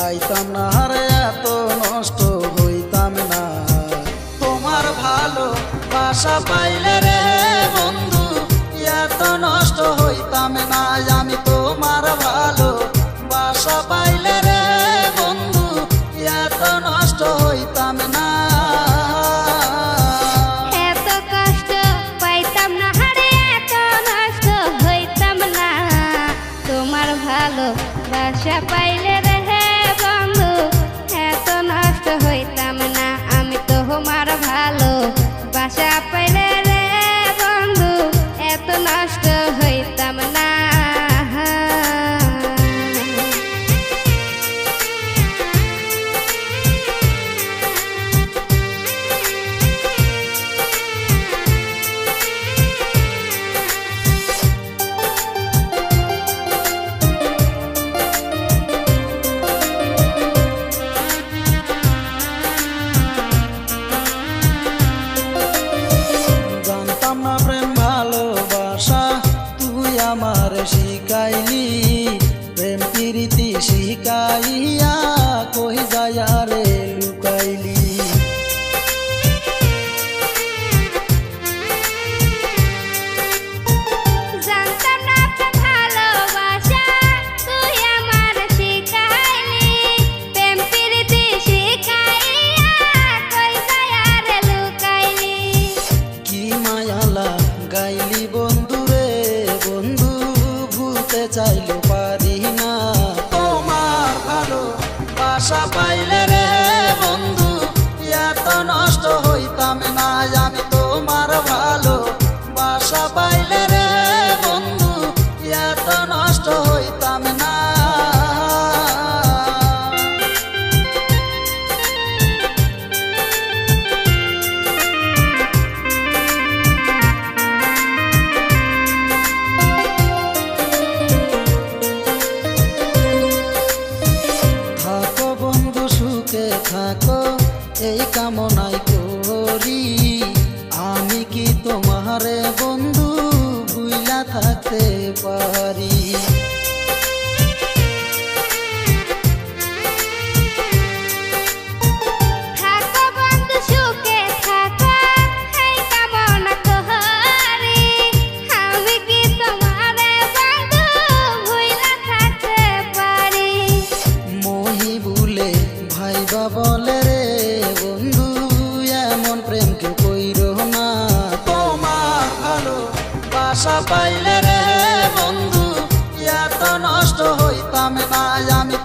পাইতাম না রে এত নষ্ট হইতাম না। তোমার ভালো বাসা পাইলে রে বন্ধু এত নষ্ট হইতাম না। আমি তোমার ভালো বাসা পাইলে রে বন্ধু এত নষ্ট হইতাম না। এত কষ্ট পাইতাম না রে এত নষ্ট হইতাম না। তোমার ভালো বাসা পাইলে রে বন্ধু এত নষ্ট হইতাম না। আমি তোমার ভালো বাসা পাইলে রে বন্ধু এত নষ্ট হইতাম না। আমার শিখাইলি প্রেম প্রীতি শিখাইয়া কই যায় রে লুকাইলি। কি মায়ালা গাইলি বন্ধু রে বন্ধু ভুলতে চাইলে পারি না। তোমার ভালো বাসা পাইলে রে বন্ধু এত নষ্ট হইতাম না। আমি তোমার ভালো বাসা পাইলে রে বন্ধু এত নষ্ট হইতাম না। থাকো এই কামনাই করি, আমি কি তোমারে বন্ধু ভুইলা থাকতে পারি। ভাইবা বলে রে বন্ধু এমন প্রেম কেউ কইরো না। তোমার ভালো বাসা পাইলে রে বন্ধু এত নষ্ট হইতাম না। আমি